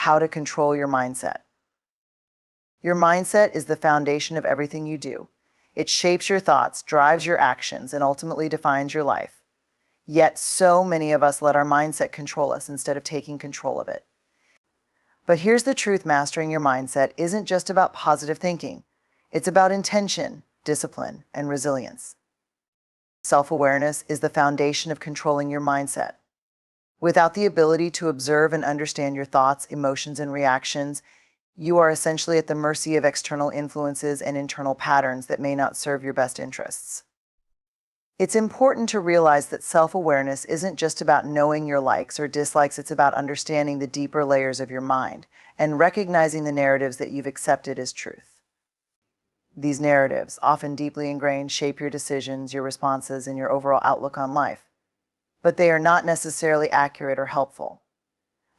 How to control your mindset. Your mindset is the foundation of everything you do. It shapes your thoughts, drives your actions, and ultimately defines your life. Yet so many of us let our mindset control us instead of taking control of it. But here's the truth: mastering your mindset isn't just about positive thinking. It's about intention, discipline, and resilience. Self-awareness is the foundation of controlling your mindset. Without the ability to observe and understand your thoughts, emotions, and reactions, you are essentially at the mercy of external influences and internal patterns that may not serve your best interests. It's important to realize that self-awareness isn't just about knowing your likes or dislikes. It's about understanding the deeper layers of your mind and recognizing the narratives that you've accepted as truth. These narratives, often deeply ingrained, shape your decisions, your responses, and your overall outlook on life. But they are not necessarily accurate or helpful.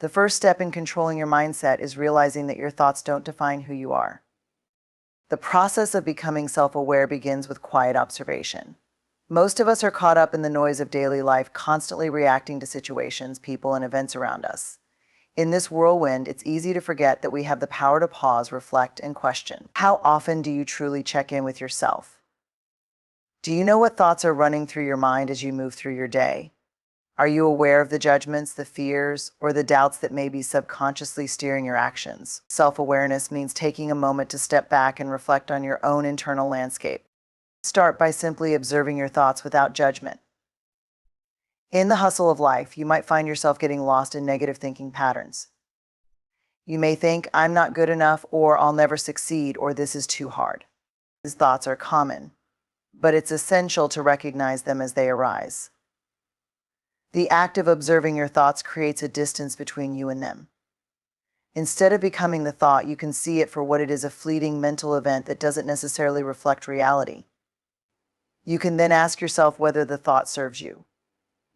The first step in controlling your mindset is realizing that your thoughts don't define who you are. The process of becoming self-aware begins with quiet observation. Most of us are caught up in the noise of daily life, constantly reacting to situations, people, and events around us. In this whirlwind, it's easy to forget that we have the power to pause, reflect, and question. How often do you truly check in with yourself? Do you know what thoughts are running through your mind as you move through your day? Are you aware of the judgments, the fears, or the doubts that may be subconsciously steering your actions? Self-awareness means taking a moment to step back and reflect on your own internal landscape. Start by simply observing your thoughts without judgment. In the hustle of life, you might find yourself getting lost in negative thinking patterns. You may think, "I'm not good enough," or "I'll never succeed," or "this is too hard." These thoughts are common, but it's essential to recognize them as they arise. The act of observing your thoughts creates a distance between you and them. Instead of becoming the thought, you can see it for what it is: a fleeting mental event that doesn't necessarily reflect reality. You can then ask yourself whether the thought serves you.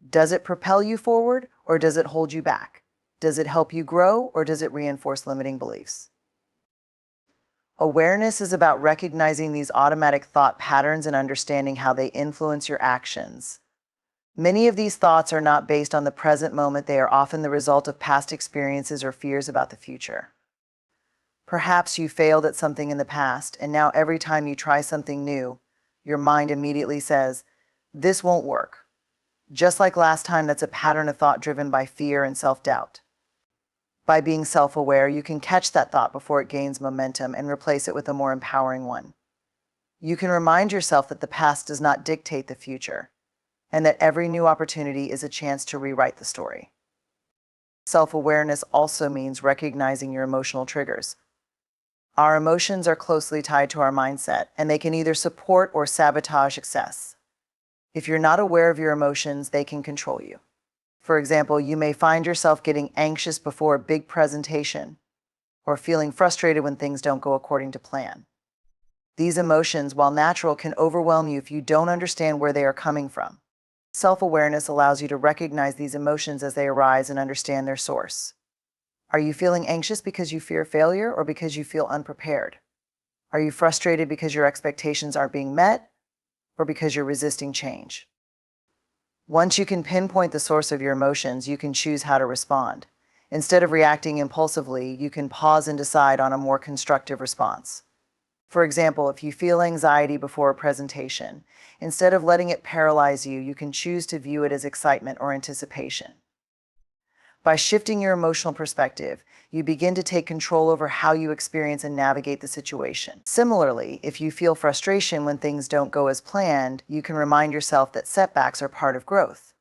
Does it propel you forward, or does it hold you back? Does it help you grow, or does it reinforce limiting beliefs? Awareness is about recognizing these automatic thought patterns and understanding how they influence your actions. Many of these thoughts are not based on the present moment. They are often the result of past experiences or fears about the future. Perhaps you failed at something in the past, and now every time you try something new, your mind immediately says, "This won't work." Just like last time, that's a pattern of thought driven by fear and self-doubt. By being self-aware, you can catch that thought before it gains momentum and replace it with a more empowering one. You can remind yourself that the past does not dictate the future, and that every new opportunity is a chance to rewrite the story. Self-awareness also means recognizing your emotional triggers. Our emotions are closely tied to our mindset, and they can either support or sabotage success. If you're not aware of your emotions, they can control you. For example, you may find yourself getting anxious before a big presentation, or feeling frustrated when things don't go according to plan. These emotions, while natural, can overwhelm you if you don't understand where they are coming from. Self-awareness allows you to recognize these emotions as they arise and understand their source. Are you feeling anxious because you fear failure, or because you feel unprepared? Are you frustrated because your expectations aren't being met, or because you're resisting change? Once you can pinpoint the source of your emotions, you can choose how to respond. Instead of reacting impulsively, you can pause and decide on a more constructive response. For example, if you feel anxiety before a presentation, instead of letting it paralyze you, you can choose to view it as excitement or anticipation. By shifting your emotional perspective, you begin to take control over how you experience and navigate the situation. Similarly, if you feel frustration when things don't go as planned, you can remind yourself that setbacks are part of growth.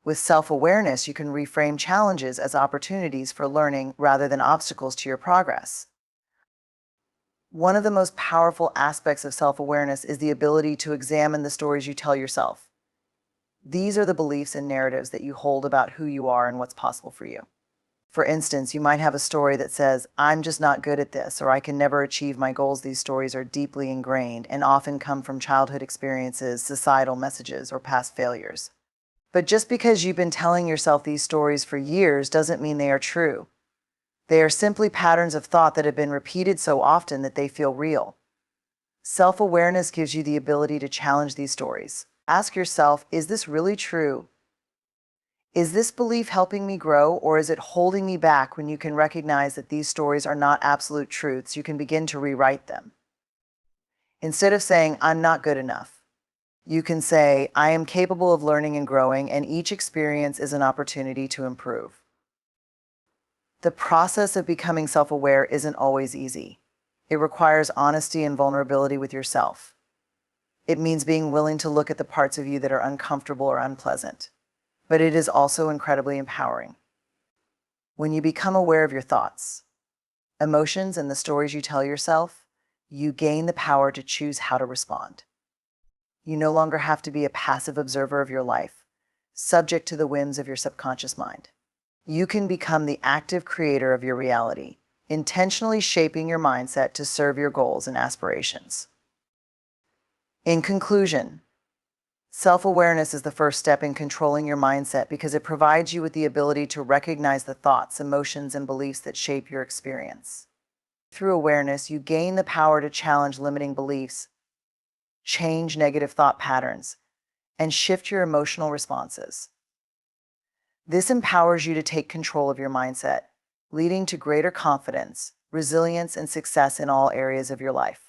With self-awareness, you can reframe challenges as opportunities for learning rather than obstacles to your progress. One of the most powerful aspects of self-awareness is the ability to examine the stories you tell yourself. These are the beliefs and narratives that you hold about who you are and what's possible for you. For instance, you might have a story that says, "I'm just not good at this," or "I can never achieve my goals." These stories are deeply ingrained and often come from childhood experiences, societal messages, or past failures. But just because you've been telling yourself these stories for years doesn't mean they are true. They are simply patterns of thought that have been repeated so often that they feel real. Self-awareness gives you the ability to challenge these stories. Ask yourself, is this really true? Is this belief helping me grow, or is it holding me back? When you can recognize that these stories are not absolute truths, you can begin to rewrite them. Instead of saying, "I'm not good enough," you can say, "I am capable of learning and growing, and each experience is an opportunity to improve." The process of becoming self-aware isn't always easy. It requires honesty and vulnerability with yourself. It means being willing to look at the parts of you that are uncomfortable or unpleasant. But it is also incredibly empowering. When you become aware of your thoughts, emotions, and the stories you tell yourself, you gain the power to choose how to respond. You no longer have to be a passive observer of your life, subject to the whims of your subconscious mind. You can become the active creator of your reality, intentionally shaping your mindset to serve your goals and aspirations. In conclusion, self-awareness is the first step in controlling your mindset because it provides you with the ability to recognize the thoughts, emotions, and beliefs that shape your experience. Through awareness, you gain the power to challenge limiting beliefs, change negative thought patterns, and shift your emotional responses. This empowers you to take control of your mindset, leading to greater confidence, resilience, and success in all areas of your life.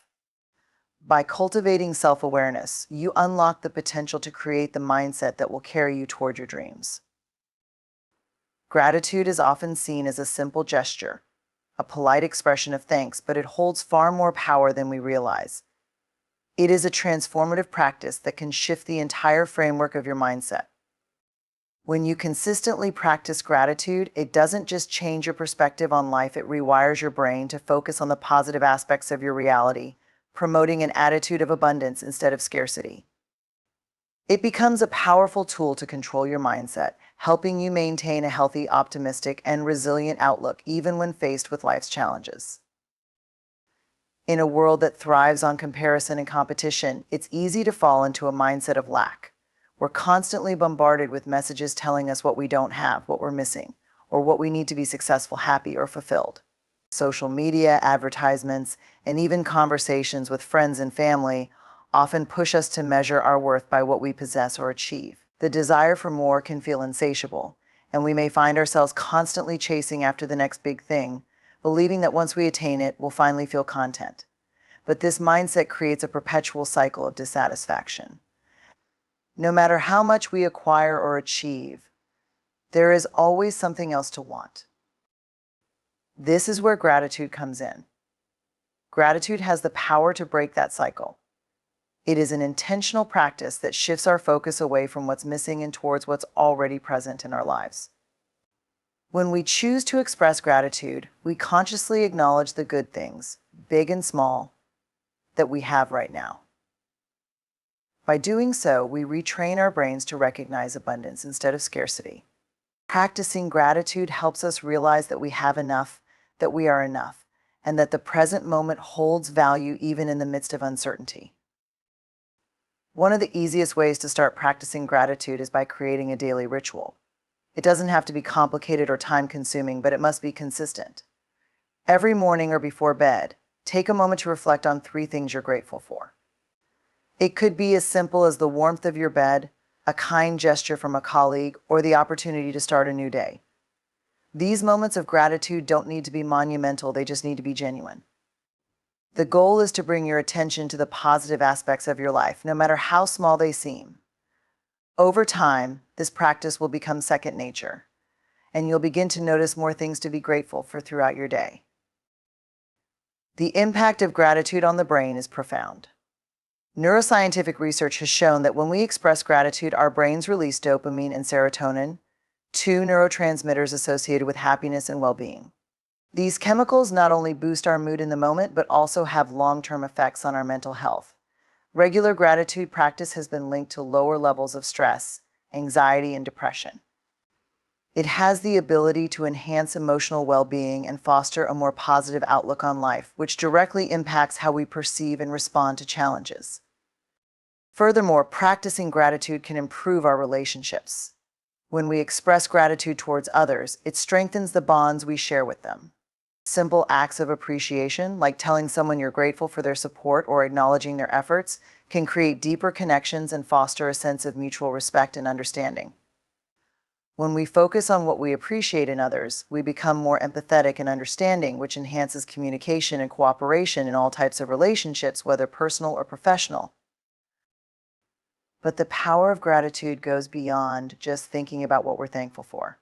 By cultivating self-awareness, you unlock the potential to create the mindset that will carry you toward your dreams. Gratitude is often seen as a simple gesture, a polite expression of thanks, but it holds far more power than we realize. It is a transformative practice that can shift the entire framework of your mindset. When you consistently practice gratitude, it doesn't just change your perspective on life, it rewires your brain to focus on the positive aspects of your reality, promoting an attitude of abundance instead of scarcity. It becomes a powerful tool to control your mindset, helping you maintain a healthy, optimistic, and resilient outlook even when faced with life's challenges. In a world that thrives on comparison and competition, it's easy to fall into a mindset of lack. We're constantly bombarded with messages telling us what we don't have, what we're missing, or what we need to be successful, happy, or fulfilled. Social media, advertisements, and even conversations with friends and family often push us to measure our worth by what we possess or achieve. The desire for more can feel insatiable, and we may find ourselves constantly chasing after the next big thing, believing that once we attain it, we'll finally feel content. But this mindset creates a perpetual cycle of dissatisfaction. No matter how much we acquire or achieve, there is always something else to want. This is where gratitude comes in. Gratitude has the power to break that cycle. It is an intentional practice that shifts our focus away from what's missing and towards what's already present in our lives. When we choose to express gratitude, we consciously acknowledge the good things, big and small, that we have right now. By doing so, we retrain our brains to recognize abundance instead of scarcity. Practicing gratitude helps us realize that we have enough, that we are enough, and that the present moment holds value even in the midst of uncertainty. One of the easiest ways to start practicing gratitude is by creating a daily ritual. It doesn't have to be complicated or time-consuming, but it must be consistent. Every morning or before bed, take a moment to reflect on 3 things you're grateful for. It could be as simple as the warmth of your bed, a kind gesture from a colleague, or the opportunity to start a new day. These moments of gratitude don't need to be monumental, they just need to be genuine. The goal is to bring your attention to the positive aspects of your life, no matter how small they seem. Over time, this practice will become second nature, and you'll begin to notice more things to be grateful for throughout your day. The impact of gratitude on the brain is profound. Neuroscientific research has shown that when we express gratitude, our brains release dopamine and serotonin, 2 neurotransmitters associated with happiness and well-being. These chemicals not only boost our mood in the moment, but also have long-term effects on our mental health. Regular gratitude practice has been linked to lower levels of stress, anxiety, and depression. It has the ability to enhance emotional well-being and foster a more positive outlook on life, which directly impacts how we perceive and respond to challenges. Furthermore, practicing gratitude can improve our relationships. When we express gratitude towards others, it strengthens the bonds we share with them. Simple acts of appreciation, like telling someone you're grateful for their support or acknowledging their efforts, can create deeper connections and foster a sense of mutual respect and understanding. When we focus on what we appreciate in others, we become more empathetic and understanding, which enhances communication and cooperation in all types of relationships, whether personal or professional. But the power of gratitude goes beyond just thinking about what we're thankful for.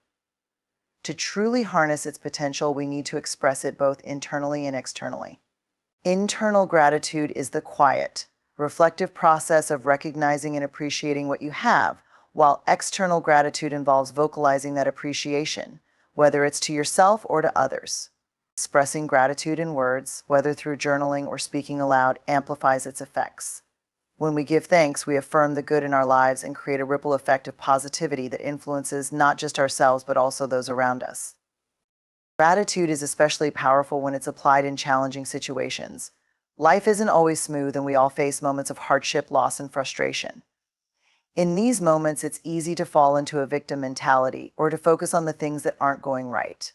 To truly harness its potential, we need to express it both internally and externally. Internal gratitude is the quiet, reflective process of recognizing and appreciating what you have, while external gratitude involves vocalizing that appreciation, whether it's to yourself or to others. Expressing gratitude in words, whether through journaling or speaking aloud, amplifies its effects. When we give thanks, we affirm the good in our lives and create a ripple effect of positivity that influences not just ourselves but also those around us. Gratitude is especially powerful when it's applied in challenging situations. Life isn't always smooth, and we all face moments of hardship, loss, and frustration. In these moments, it's easy to fall into a victim mentality or to focus on the things that aren't going right.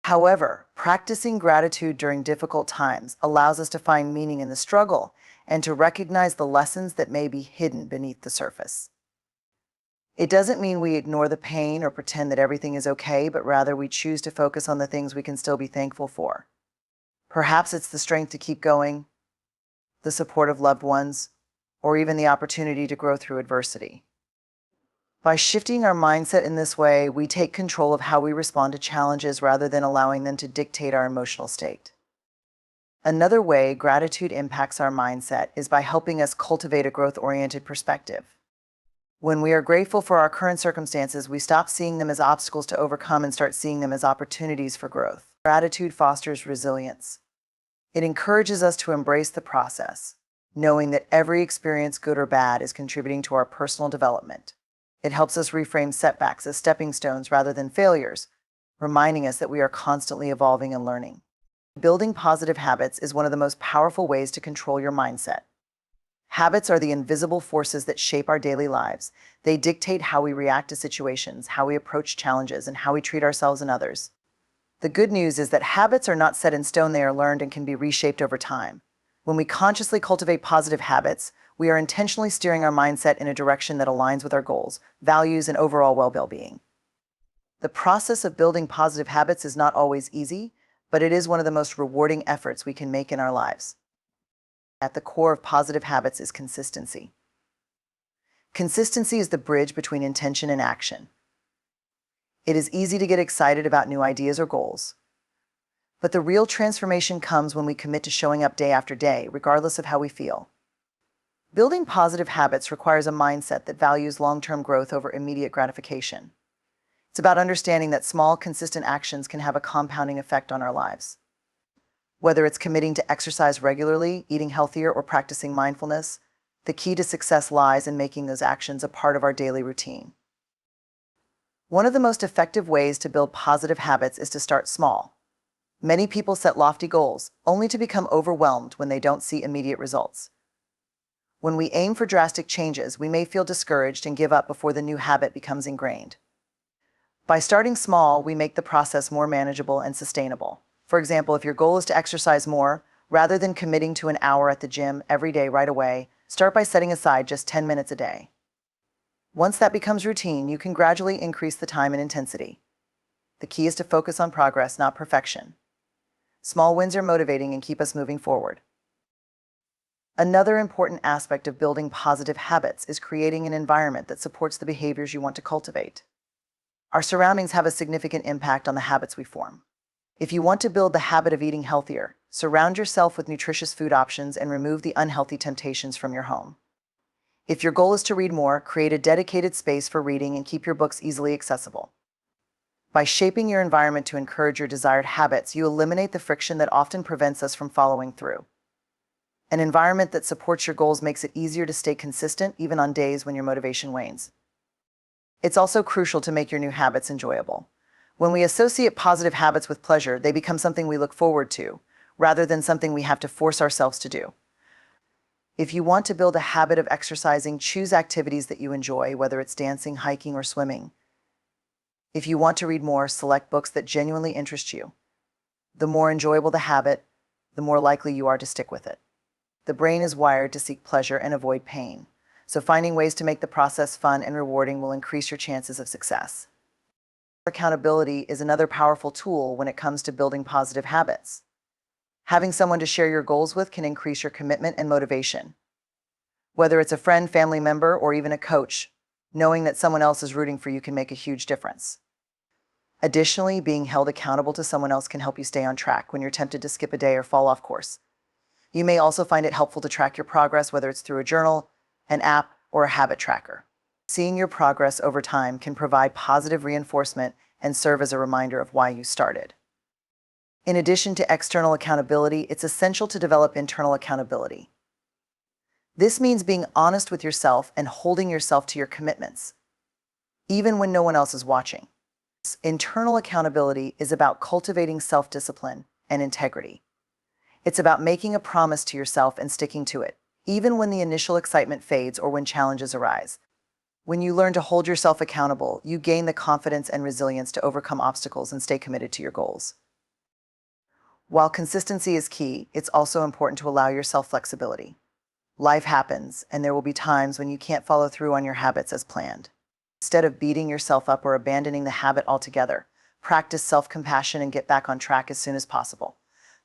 However, practicing gratitude during difficult times allows us to find meaning in the struggle and to recognize the lessons that may be hidden beneath the surface. It doesn't mean we ignore the pain or pretend that everything is okay, but rather we choose to focus on the things we can still be thankful for. Perhaps it's the strength to keep going, the support of loved ones, or even the opportunity to grow through adversity. By shifting our mindset in this way, we take control of how we respond to challenges rather than allowing them to dictate our emotional state. Another way gratitude impacts our mindset is by helping us cultivate a growth-oriented perspective. When we are grateful for our current circumstances, we stop seeing them as obstacles to overcome and start seeing them as opportunities for growth. Gratitude fosters resilience. It encourages us to embrace the process, knowing that every experience, good or bad, is contributing to our personal development. It helps us reframe setbacks as stepping stones rather than failures, reminding us that we are constantly evolving and learning. Building positive habits is one of the most powerful ways to control your mindset. Habits are the invisible forces that shape our daily lives. They dictate how we react to situations, how we approach challenges, and how we treat ourselves and others. The good news is that habits are not set in stone. They are learned and can be reshaped over time. When we consciously cultivate positive habits, we are intentionally steering our mindset in a direction that aligns with our goals, values, and overall well-being. The process of building positive habits is not always easy, but it is one of the most rewarding efforts we can make in our lives. At the core of positive habits is consistency. Consistency is the bridge between intention and action. It is easy to get excited about new ideas or goals, but the real transformation comes when we commit to showing up day after day, regardless of how we feel. Building positive habits requires a mindset that values long-term growth over immediate gratification. It's about understanding that small, consistent actions can have a compounding effect on our lives. Whether it's committing to exercise regularly, eating healthier, or practicing mindfulness, the key to success lies in making those actions a part of our daily routine. One of the most effective ways to build positive habits is to start small. Many people set lofty goals, only to become overwhelmed when they don't see immediate results. When we aim for drastic changes, we may feel discouraged and give up before the new habit becomes ingrained. By starting small, we make the process more manageable and sustainable. For example, if your goal is to exercise more, rather than committing to an hour at the gym every day right away, start by setting aside just 10 minutes a day. Once that becomes routine, you can gradually increase the time and intensity. The key is to focus on progress, not perfection. Small wins are motivating and keep us moving forward. Another important aspect of building positive habits is creating an environment that supports the behaviors you want to cultivate. Our surroundings have a significant impact on the habits we form. If you want to build the habit of eating healthier, surround yourself with nutritious food options and remove the unhealthy temptations from your home. If your goal is to read more, create a dedicated space for reading and keep your books easily accessible. By shaping your environment to encourage your desired habits, you eliminate the friction that often prevents us from following through. An environment that supports your goals makes it easier to stay consistent even on days when your motivation wanes. It's also crucial to make your new habits enjoyable. When we associate positive habits with pleasure, they become something we look forward to, rather than something we have to force ourselves to do. If you want to build a habit of exercising, choose activities that you enjoy, whether it's dancing, hiking, or swimming. If you want to read more, select books that genuinely interest you. The more enjoyable the habit, the more likely you are to stick with it. The brain is wired to seek pleasure and avoid pain, so finding ways to make the process fun and rewarding will increase your chances of success. Accountability is another powerful tool when it comes to building positive habits. Having someone to share your goals with can increase your commitment and motivation. Whether it's a friend, family member, or even a coach, knowing that someone else is rooting for you can make a huge difference. Additionally, being held accountable to someone else can help you stay on track when you're tempted to skip a day or fall off course. You may also find it helpful to track your progress, whether it's through a journal, an app, or a habit tracker. Seeing your progress over time can provide positive reinforcement and serve as a reminder of why you started. In addition to external accountability, it's essential to develop internal accountability. This means being honest with yourself and holding yourself to your commitments, even when no one else is watching. Internal accountability is about cultivating self-discipline and integrity. It's about making a promise to yourself and sticking to it, even when the initial excitement fades or when challenges arise. When you learn to hold yourself accountable, you gain the confidence and resilience to overcome obstacles and stay committed to your goals. While consistency is key, it's also important to allow yourself flexibility. Life happens, and there will be times when you can't follow through on your habits as planned. Instead of beating yourself up or abandoning the habit altogether, practice self-compassion and get back on track as soon as possible.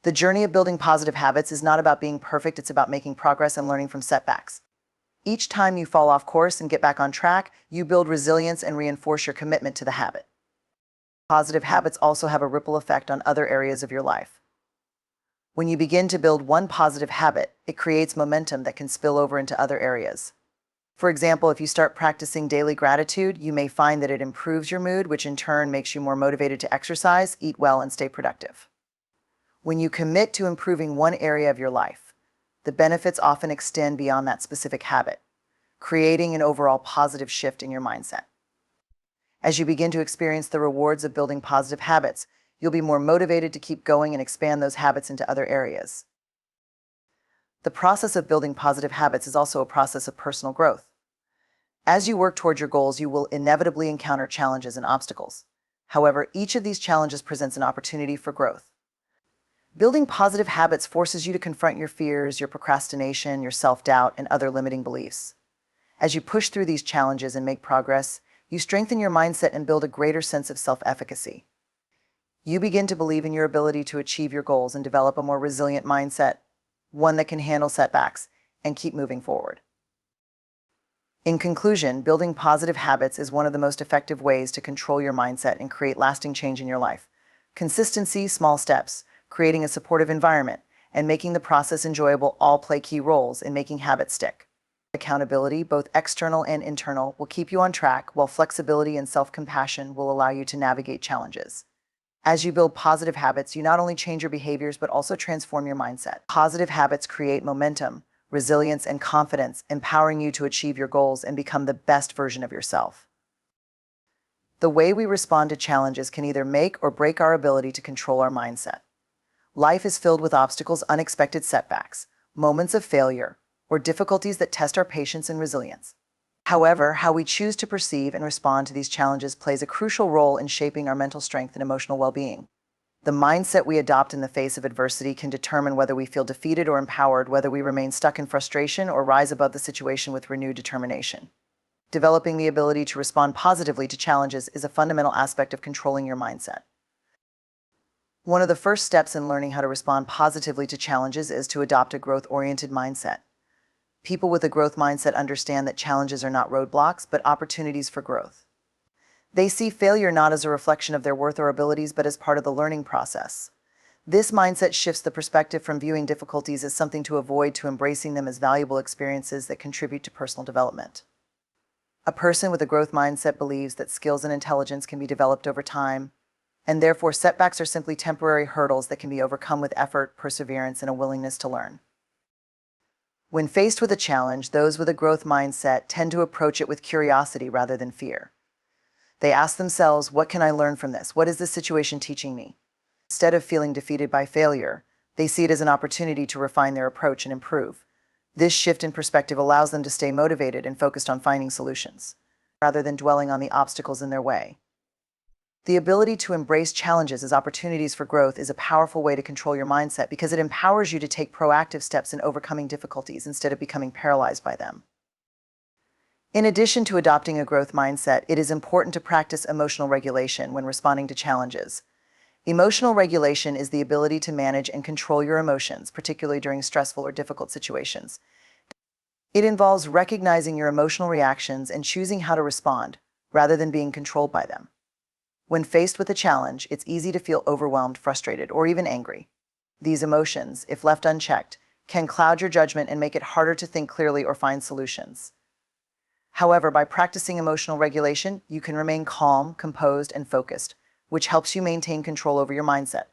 The journey of building positive habits is not about being perfect, it's about making progress and learning from setbacks. Each time you fall off course and get back on track, you build resilience and reinforce your commitment to the habit. Positive habits also have a ripple effect on other areas of your life. When you begin to build one positive habit, it creates momentum that can spill over into other areas. For example, if you start practicing daily gratitude, you may find that it improves your mood, which in turn makes you more motivated to exercise, eat well, and stay productive. When you commit to improving one area of your life, the benefits often extend beyond that specific habit, creating an overall positive shift in your mindset. As you begin to experience the rewards of building positive habits, you'll be more motivated to keep going and expand those habits into other areas. The process of building positive habits is also a process of personal growth. As you work toward your goals, you will inevitably encounter challenges and obstacles. However, each of these challenges presents an opportunity for growth. Building positive habits forces you to confront your fears, your procrastination, your self-doubt, and other limiting beliefs. As you push through these challenges and make progress, you strengthen your mindset and build a greater sense of self-efficacy. You begin to believe in your ability to achieve your goals and develop a more resilient mindset, one that can handle setbacks and keep moving forward. In conclusion, building positive habits is one of the most effective ways to control your mindset and create lasting change in your life. Consistency, small steps, creating a supportive environment, and making the process enjoyable all play key roles in making habits stick. Accountability, both external and internal, will keep you on track, while flexibility and self-compassion will allow you to navigate challenges. As you build positive habits, you not only change your behaviors, but also transform your mindset. Positive habits create momentum, resilience, and confidence, empowering you to achieve your goals and become the best version of yourself. The way we respond to challenges can either make or break our ability to control our mindset. Life is filled with obstacles, unexpected setbacks, moments of failure, or difficulties that test our patience and resilience. However, how we choose to perceive and respond to these challenges plays a crucial role in shaping our mental strength and emotional well-being. The mindset we adopt in the face of adversity can determine whether we feel defeated or empowered, whether we remain stuck in frustration or rise above the situation with renewed determination. Developing the ability to respond positively to challenges is a fundamental aspect of controlling your mindset. One of the first steps in learning how to respond positively to challenges is to adopt a growth-oriented mindset. People with a growth mindset understand that challenges are not roadblocks, but opportunities for growth. They see failure not as a reflection of their worth or abilities, but as part of the learning process. This mindset shifts the perspective from viewing difficulties as something to avoid to embracing them as valuable experiences that contribute to personal development. A person with a growth mindset believes that skills and intelligence can be developed over time, and therefore setbacks are simply temporary hurdles that can be overcome with effort, perseverance, and a willingness to learn. When faced with a challenge, those with a growth mindset tend to approach it with curiosity rather than fear. They ask themselves, what can I learn from this? What is this situation teaching me? Instead of feeling defeated by failure, they see it as an opportunity to refine their approach and improve. This shift in perspective allows them to stay motivated and focused on finding solutions, rather than dwelling on the obstacles in their way. The ability to embrace challenges as opportunities for growth is a powerful way to control your mindset because it empowers you to take proactive steps in overcoming difficulties instead of becoming paralyzed by them. In addition to adopting a growth mindset, it is important to practice emotional regulation when responding to challenges. Emotional regulation is the ability to manage and control your emotions, particularly during stressful or difficult situations. It involves recognizing your emotional reactions and choosing how to respond, rather than being controlled by them. When faced with a challenge, it's easy to feel overwhelmed, frustrated, or even angry. These emotions, if left unchecked, can cloud your judgment and make it harder to think clearly or find solutions. However, by practicing emotional regulation, you can remain calm, composed, and focused, which helps you maintain control over your mindset.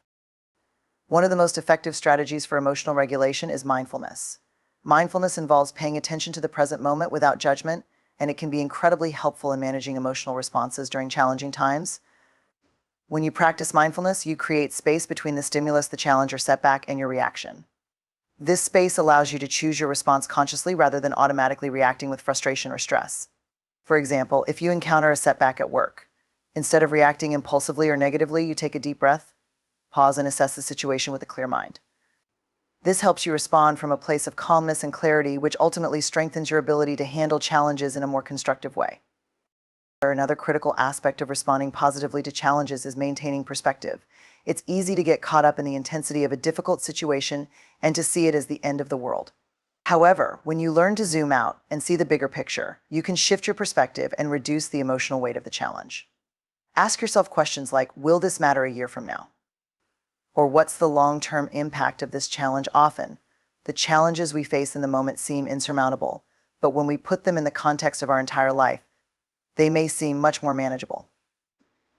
One of the most effective strategies for emotional regulation is mindfulness. Mindfulness involves paying attention to the present moment without judgment, and it can be incredibly helpful in managing emotional responses during challenging times. When you practice mindfulness, you create space between the stimulus, the challenge or setback, and your reaction. This space allows you to choose your response consciously rather than automatically reacting with frustration or stress. For example, if you encounter a setback at work, instead of reacting impulsively or negatively, you take a deep breath, pause, and assess the situation with a clear mind. This helps you respond from a place of calmness and clarity, which ultimately strengthens your ability to handle challenges in a more constructive way. Another critical aspect of responding positively to challenges is maintaining perspective. It's easy to get caught up in the intensity of a difficult situation and to see it as the end of the world. However, when you learn to zoom out and see the bigger picture, you can shift your perspective and reduce the emotional weight of the challenge. Ask yourself questions like, will this matter a year from now? Or what's the long-term impact of this challenge? Often, the challenges we face in the moment seem insurmountable, but when we put them in the context of our entire life, they may seem much more manageable.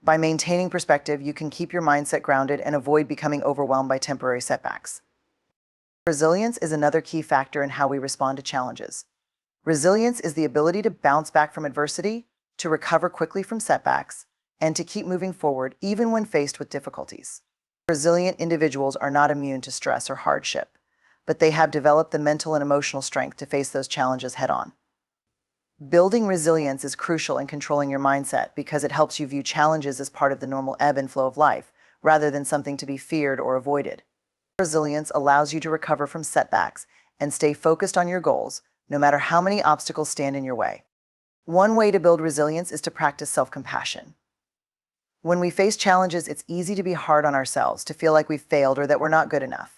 By maintaining perspective, you can keep your mindset grounded and avoid becoming overwhelmed by temporary setbacks. Resilience is another key factor in how we respond to challenges. Resilience is the ability to bounce back from adversity, to recover quickly from setbacks, and to keep moving forward even when faced with difficulties. Resilient individuals are not immune to stress or hardship, but they have developed the mental and emotional strength to face those challenges head-on. Building resilience is crucial in controlling your mindset because it helps you view challenges as part of the normal ebb and flow of life, rather than something to be feared or avoided. Resilience allows you to recover from setbacks and stay focused on your goals, no matter how many obstacles stand in your way. One way to build resilience is to practice self-compassion. When we face challenges, it's easy to be hard on ourselves, to feel like we've failed or that we're not good enough.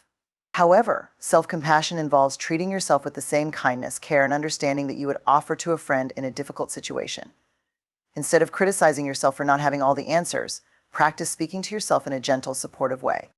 However, self-compassion involves treating yourself with the same kindness, care, and understanding that you would offer to a friend in a difficult situation. Instead of criticizing yourself for not having all the answers, practice speaking to yourself in a gentle, supportive way.